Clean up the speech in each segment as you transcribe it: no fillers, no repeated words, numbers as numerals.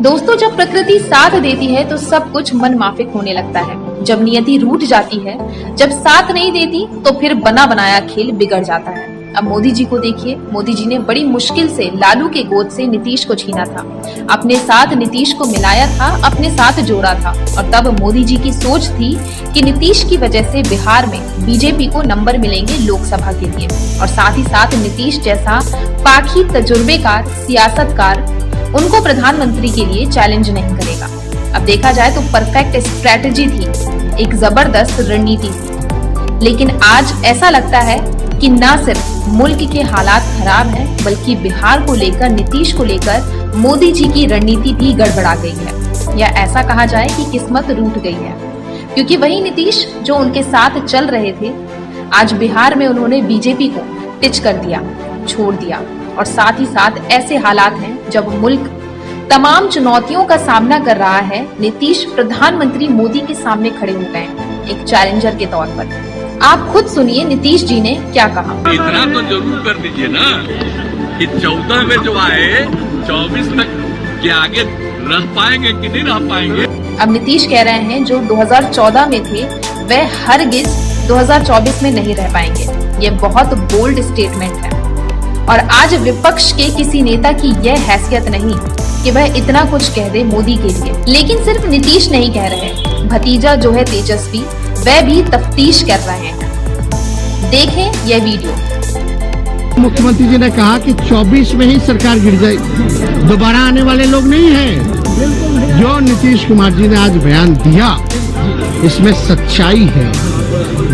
दोस्तों, जब प्रकृति साथ देती है तो सब कुछ मन माफिक होने लगता है। जब नियति रूठ जाती है, जब साथ नहीं देती तो फिर बना बनाया खेल बिगड़ जाता है। अब मोदी जी को देखिए, मोदी जी ने बड़ी मुश्किल से लालू के गोद से नीतीश को छीना था, अपने साथ नीतीश को मिलाया था, अपने साथ जोड़ा था। और तब मोदी जी की सोच थी कि नीतीश की वजह से बिहार में बीजेपी को नंबर मिलेंगे लोकसभा के लिए, और साथ ही साथ नीतीश जैसा पाखी तजुर्बेकार सियासतकार उनको प्रधानमंत्री के लिए चैलेंज नहीं करेगा। अब देखा जाए तो परफेक्ट स्ट्रेटजी थी, एक जबरदस्त रणनीति थी। लेकिन आज ऐसा लगता है कि न सिर्फ मुल्क के हालात खराब हैं, बल्कि बिहार को लेकर, नीतीश को लेकर मोदी जी की रणनीति भी गड़बड़ा गई है, या ऐसा कहा जाए कि किस्मत रूठ गई है। क्योंकि वही नीतीश जो उनके साथ चल रहे थे, आज बिहार में उन्होंने बीजेपी को टिच कर दिया, छोड़ दिया। और साथ ही साथ ऐसे हालात हैं जब मुल्क तमाम चुनौतियों का सामना कर रहा है, नीतीश प्रधानमंत्री मोदी के सामने खड़े हो गए एक चैलेंजर के तौर पर। आप खुद सुनिए नीतीश जी ने क्या कहा। इतना तो जरूर कर दीजिए ना कि 14 में जो आए 24 तक के आगे रह पाएंगे कि नहीं रह पाएंगे। अब नीतीश कह रहे हैं जो 2014 में थे वह हरगिज 2024 में नहीं रह पाएंगे। ये बहुत बोल्ड स्टेटमेंट है। और आज विपक्ष के किसी नेता की यह हैसियत नहीं कि वह इतना कुछ कह दे मोदी के लिए। लेकिन सिर्फ नीतीश नहीं कह रहे, भतीजा जो है तेजस्वी, वह भी तफ्तीश कर रहे हैं। देखें यह वीडियो। मुख्यमंत्री जी ने कहा कि 24 में ही सरकार गिर जाएगी, दोबारा आने वाले लोग नहीं हैं। जो नीतीश कुमार जी ने आज बयान दिया, इसमें सच्चाई है,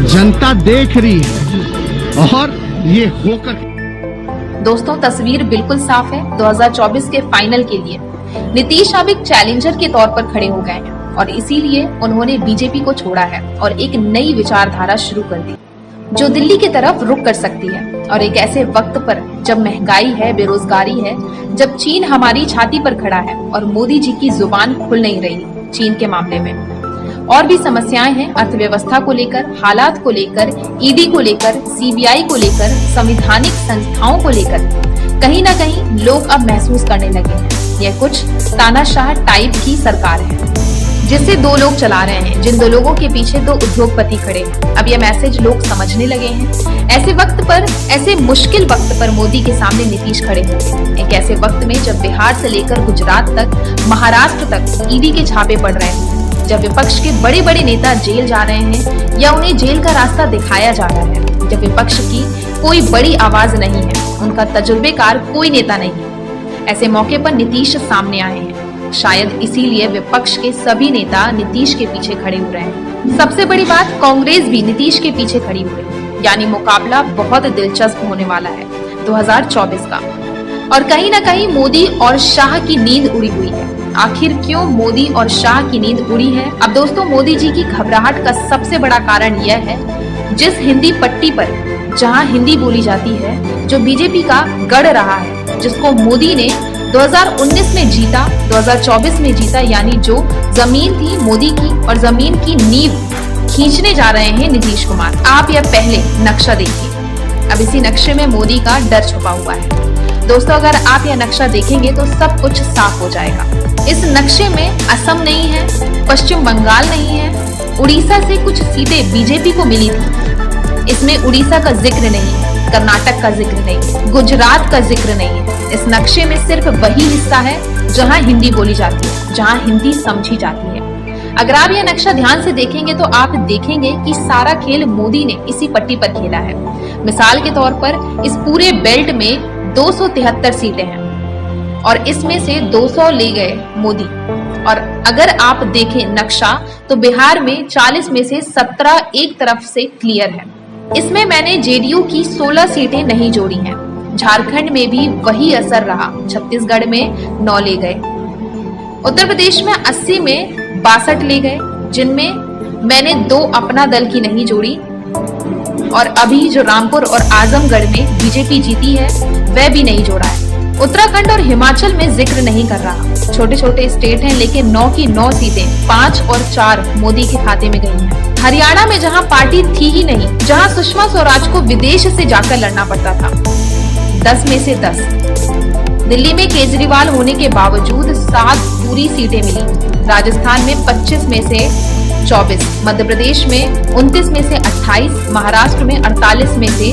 जनता देख रही है और ये होकर। दोस्तों, तस्वीर बिल्कुल साफ है। 2024 के फाइनल के लिए नीतीश अब एक चैलेंजर के तौर पर खड़े हो गए हैं, और इसीलिए उन्होंने बीजेपी को छोड़ा है और एक नई विचारधारा शुरू कर दी जो दिल्ली की तरफ रुख कर सकती है। और एक ऐसे वक्त पर जब महंगाई है, बेरोजगारी है, जब चीन हमारी छाती पर खड़ा है और मोदी जी की जुबान खुल नहीं रही चीन के मामले में। और भी समस्याएं हैं अर्थव्यवस्था को लेकर, हालात को लेकर, ईडी को लेकर, सीबीआई को लेकर, संवैधानिक संस्थाओं को लेकर। कहीं ना कहीं लोग अब महसूस करने लगे हैं यह कुछ तानाशाह टाइप की सरकार है, जिससे दो लोग चला रहे हैं, जिन दो लोगों के पीछे दो उद्योगपति खड़े हैं। अब यह मैसेज लोग समझने लगे हैं। ऐसे वक्त पर, ऐसे मुश्किल वक्त पर मोदी के सामने नीतीश खड़े होंगे। एक ऐसे वक्त में जब बिहार से लेकर गुजरात तक, महाराष्ट्र तक ईडी के छापे पड़ रहे हैं, जब विपक्ष के बड़े बड़े नेता जेल जा रहे हैं या उन्हें जेल का रास्ता दिखाया जा रहा है, जब विपक्ष की कोई बड़ी आवाज नहीं है, उनका तजुर्बेकार कोई नेता नहीं है, ऐसे मौके पर नीतीश सामने आए हैं। शायद इसीलिए विपक्ष के सभी नेता नीतीश के पीछे खड़े हो रहे हैं। सबसे बड़ी बात, कांग्रेस भी नीतीश के पीछे खड़ी हो रही है। यानी मुकाबला बहुत दिलचस्प होने वाला है 2024 का। और कहीं ना कहीं मोदी और शाह की नींद उड़ी हुई है। आखिर क्यों मोदी और शाह की नींद उड़ी है? अब दोस्तों, मोदी जी की घबराहट का सबसे बड़ा कारण यह है, जिस हिंदी पट्टी पर जहां हिंदी बोली जाती है, जो बीजेपी का गढ़ रहा है, जिसको मोदी ने 2019 में जीता, 2024 में जीता, यानी जो जमीन थी मोदी की और जमीन की नींव खींचने जा रहे हैं नीतीश कुमार। आप यह पहले नक्शा देखिए। अब इसी नक्शे में मोदी का डर छुपा हुआ है। दोस्तों, अगर आप यह नक्शा देखेंगे तो सब कुछ साफ हो जाएगा। इस नक्शे में असम नहीं है, पश्चिम बंगाल नहीं है, उड़ीसा से कुछ सीटें बीजेपी को मिली थी, इसमें उड़ीसा का जिक्र नहीं है, कर्नाटक का जिक्र नहीं है, गुजरात का जिक्र नहीं है। इस नक्शे में सिर्फ वही हिस्सा है जहां हिंदी बोली जाती है, जहां हिंदी समझी जाती है। अगर आप यह नक्शा ध्यान से देखेंगे तो आप देखेंगे कि सारा खेल मोदी ने इसी पट्टी पर खेला है। मिसाल के तौर पर इस पूरे बेल्ट में 273 सीटें हैं और इसमें से 200 ले गए मोदी। और अगर आप देखें नक्शा तो बिहार में 40 में से 17 एक तरफ से क्लियर है। इसमें मैंने जेडीयू की 16 सीटें नहीं जोड़ी हैं। झारखंड में भी वही असर रहा, छत्तीसगढ़ में 9 ले गए, उत्तर प्रदेश में 80 में 62 ले गए, जिनमें मैंने 2 अपना दल की नहीं जोड़ी। और अभी जो रामपुर और आजमगढ़ में बीजेपी जीती है वह भी नहीं जोड़ा है। उत्तराखंड और हिमाचल में जिक्र नहीं कर रहा। छोटे छोटे स्टेट हैं, लेकिन 9 की 9 सीटें 5 और 4 मोदी के खाते में गई हैं। हरियाणा में जहां पार्टी थी ही नहीं, जहां सुषमा स्वराज को विदेश से जाकर लड़ना पड़ता था, 10 में से 10। दिल्ली में केजरीवाल होने के बावजूद 7 पूरी सीटें मिली। राजस्थान में 25 में से 24, मध्य प्रदेश में 29 में से 28, महाराष्ट्र में 48 में से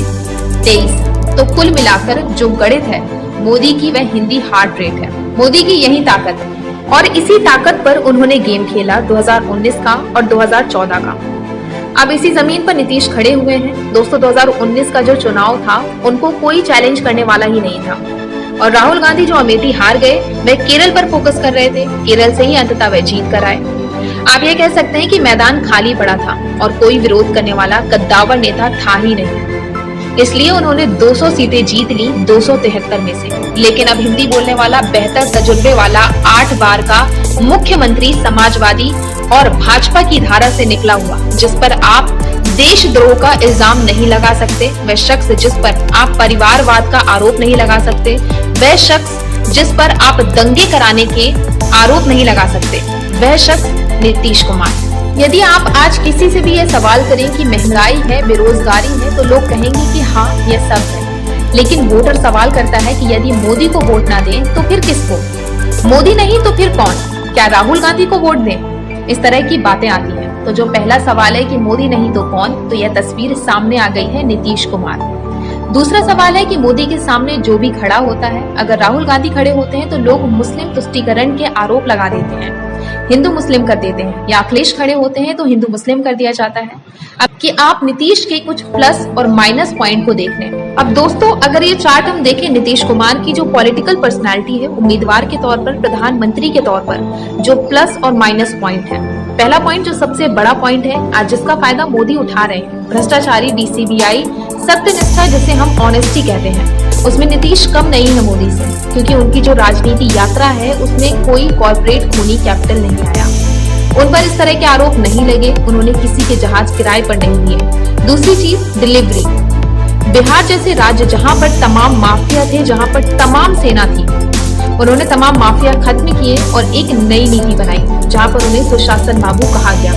23। तो कुल मिलाकर जो गणित है मोदी की, वह हिंदी हार्ट रेट है। मोदी की यही ताकत है और इसी ताकत पर उन्होंने गेम खेला 2019 का और 2014 का। अब इसी जमीन पर नीतीश खड़े हुए हैं। दोस्तों 2019 का जो चुनाव था उनको कोई चैलेंज करने वाला ही नहीं था और राहुल गांधी जो अमेठी हार गए वह केरल पर फोकस कर रहे थे। केरल से ही अंततः वह जीत कर आए। आप ये कह सकते हैं कि मैदान खाली पड़ा था और कोई विरोध करने वाला कद्दावर नेता था ही नहीं, इसलिए उन्होंने 200 सीटें जीत ली 273 में से। लेकिन अब हिंदी बोलने वाला बेहतर तजुर्बे वाला 8 बार का मुख्यमंत्री समाजवादी और भाजपा की धारा से निकला हुआ, जिस पर आप देशद्रोह का इल्जाम नहीं लगा सकते, वह शख्स जिस पर आप परिवारवाद का आरोप नहीं लगा सकते, वह शख्स जिस पर आप दंगे कराने के आरोप नहीं लगा सकते, वह शख्स नीतीश कुमार। यदि आप आज किसी से भी ये सवाल करें कि महंगाई है, बेरोजगारी है, तो लोग कहेंगे कि हाँ ये सब है। लेकिन वोटर सवाल करता है कि यदि मोदी को वोट ना दें तो फिर किसको? मोदी नहीं तो फिर कौन? क्या राहुल गांधी को वोट दें? इस तरह की बातें आती हैं। तो जो पहला सवाल है कि मोदी नहीं तो कौन, तो यह तस्वीर सामने आ गई है नीतीश कुमार। दूसरा सवाल है कि मोदी के सामने जो भी खड़ा होता है, अगर राहुल गांधी खड़े होते हैं तो लोग मुस्लिम तुष्टीकरण के आरोप लगा देते हैं, हिंदू मुस्लिम कर देते हैं, या अखिलेश खड़े होते हैं तो हिंदू मुस्लिम कर दिया जाता है। अब कि आप नीतीश के कुछ प्लस और माइनस पॉइंट को देख लें। अब दोस्तों अगर ये चार्ट हम देखें नीतीश कुमार की जो पॉलिटिकल पर्सनालिटी है, उम्मीदवार के तौर पर, प्रधानमंत्री के तौर पर जो प्लस और माइनस पॉइंट है। पहला पॉइंट जो सबसे बड़ा पॉइंट है आज जिसका फायदा मोदी उठा रहे हैं, भ्रष्टाचारी DCBI सत्यनिष्ठा जिसे हम ऑनेस्टी कहते हैं, उसमें नीतीश कम नहीं है मोदी से, क्योंकि उनकी जो राजनीति यात्रा है उसमें कोई कॉर्पोरेट खूनी कैपिटल नहीं आया, उन पर इस तरह के आरोप नहीं लगे, उन्होंने किसी के जहाज किराए पर नहीं दिए। दूसरी चीज डिलीवरी। बिहार जैसे राज्य जहां पर तमाम माफिया थे, जहां पर तमाम सेना थी, उन्होंने तमाम माफिया खत्म किए और एक नई नीति बनाई जहां पर उन्हें सुशासन बाबू कहा गया।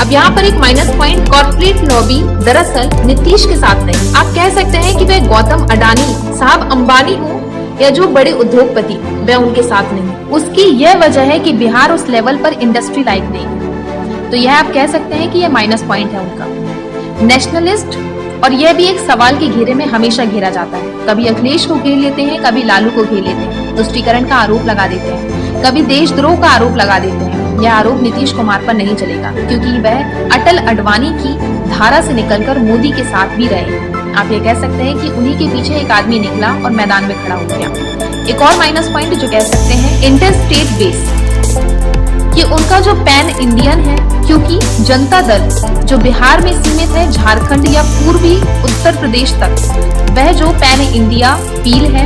अब यहाँ पर एक माइनस पॉइंट, कॉर्पोरेट लॉबी दरअसल नीतीश के साथ नहीं। आप कह सकते हैं कि वह गौतम अडानी साहब, अंबानी हो या जो बड़े उद्योगपति, वह उनके साथ नहीं। उसकी यह वजह है कि बिहार उस लेवल पर इंडस्ट्री लाइक नहीं है, तो यह आप कह सकते हैं कि यह माइनस पॉइंट है उनका। नेशनलिस्ट, और यह भी एक सवाल के घेरे में हमेशा घेरा जाता है, कभी अखिलेश को घेर लेते हैं, कभी लालू को घेर लेते हैं, तुष्टीकरण का आरोप लगा देते हैं, कभी देशद्रोह का आरोप लगा देते हैं। यह आरोप नीतीश कुमार पर नहीं चलेगा, क्योंकि वह अटल अडवाणी की धारा से निकलकर मोदी के साथ भी रहे। आप ये कह सकते हैं कि उन्हीं के पीछे एक आदमी निकला और मैदान में खड़ा हो गया। एक और माइनस पॉइंट जो कह सकते हैं, इंटर स्टेट बेस, कि उनका जो पैन इंडियन है, क्योंकि जनता दल जो बिहार में सीमित है, झारखंड या पूर्वी उत्तर प्रदेश तक, वह जो पैन इंडिया फील है,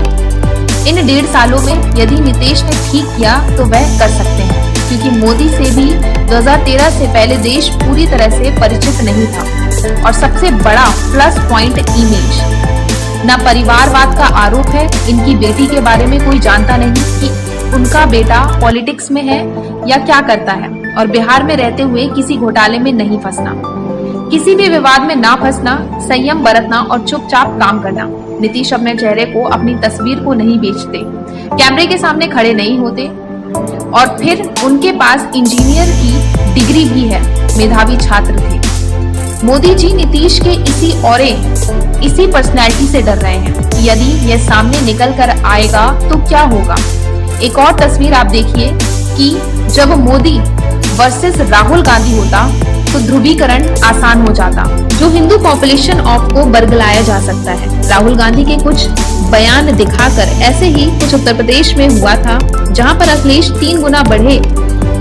इन 1.5 सालों में यदि नीतीश ने ठीक किया तो वह कर सकते हैं, क्योंकि मोदी से भी 2013 से पहले देश पूरी तरह से परिचित नहीं था। और सबसे बड़ा प्लस पॉइंट इमेज, ना परिवारवाद का आरोप है, इनकी बेटी के बारे में कोई जानता नहीं कि उनका बेटा पॉलिटिक्स में है या क्या करता है, और बिहार में रहते हुए किसी घोटाले में नहीं फंसना, किसी भी विवाद में ना फंसना, संयम बरतना और चुपचाप काम करना। नीतीश अपने चेहरे को, अपनी तस्वीर को नहीं बेचते, कैमरे के सामने खड़े नहीं होते, और फिर उनके पास इंजीनियर की डिग्री भी है, मेधावी छात्र थे। मोदी जी नीतीश के इसी औरे, इसी पर्सनैलिटी से डर रहे हैं। यदि यह सामने निकल कर आएगा तो क्या होगा? एक और तस्वीर आप देखिए कि जब मोदी वर्सेस राहुल गांधी होता तो ध्रुवीकरण आसान हो जाता, जो हिंदू पॉपुलेशन ऑफ को बरगलाया जा सकता है। राहुल गांधी के कुछ बयान दिखाकर ऐसे ही कुछ उत्तर प्रदेश में हुआ था, जहां पर अखिलेश 3 गुना बढ़े,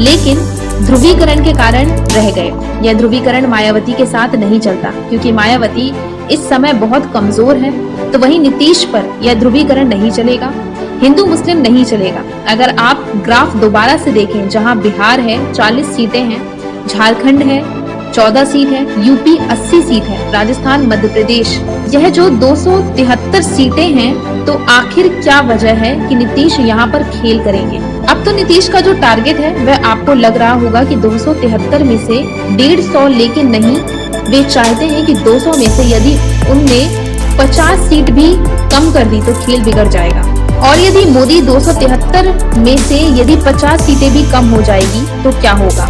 लेकिन ध्रुवीकरण के कारण रह गए। यह ध्रुवीकरण मायावती के साथ नहीं चलता, क्योंकि मायावती इस समय बहुत कमजोर है, तो वहीं नीतीश पर यह ध्रुवीकरण नहीं चलेगा, हिंदू मुस्लिम नहीं चलेगा। अगर आप ग्राफ दोबारा से देखें, जहां बिहार है 40 सीटें हैं, झारखंड है 14 सीट है, यूपी 80 सीट है, राजस्थान, मध्य प्रदेश यह जो 273 सीटें हैं, तो आखिर क्या वजह है कि नीतीश यहाँ पर खेल करेंगे? अब तो नीतीश का जो टारगेट है वह आपको लग रहा होगा कि 273 में से 150 लेकिन नहीं, वे चाहते हैं कि 200 में से यदि उनने 50 सीट भी कम कर दी तो खेल बिगड़ जाएगा। और यदि मोदी 273 में से यदि 50 सीटें भी कम हो जाएगी तो क्या होगा?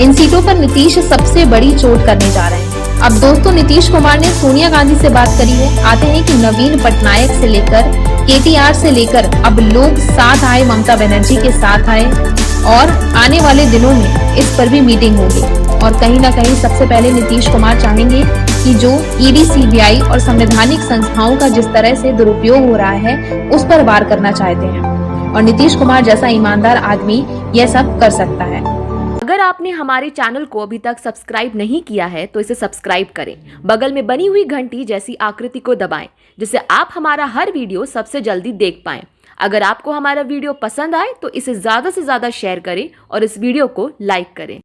इन सीटों पर नीतीश सबसे बड़ी चोट करने जा रहे हैं। अब दोस्तों, नीतीश कुमार ने सोनिया गांधी से बात करी है। आते हैं कि नवीन पटनायक से लेकर केटीआर से लेकर अब लोग साथ आए, ममता बनर्जी के साथ आए और आने वाले दिनों में इस पर भी मीटिंग होगी। और कहीं ना कहीं सबसे पहले नीतीश कुमार चाहेंगे कि जो ईडी, सीबीआई और संवैधानिक संस्थाओं का जिस तरह से दुरुपयोग हो रहा है उस पर वार करना चाहते हैं। और नीतीश कुमार जैसा ईमानदार आदमी यह सब कर सकता है। अगर आपने हमारे चैनल को अभी तक सब्सक्राइब नहीं किया है तो इसे सब्सक्राइब करें, बगल में बनी हुई घंटी जैसी आकृति को दबाएं, जिससे आप हमारा हर वीडियो सबसे जल्दी देख पाएं। अगर आपको हमारा वीडियो पसंद आए तो इसे ज़्यादा से ज़्यादा शेयर करें और इस वीडियो को लाइक करें।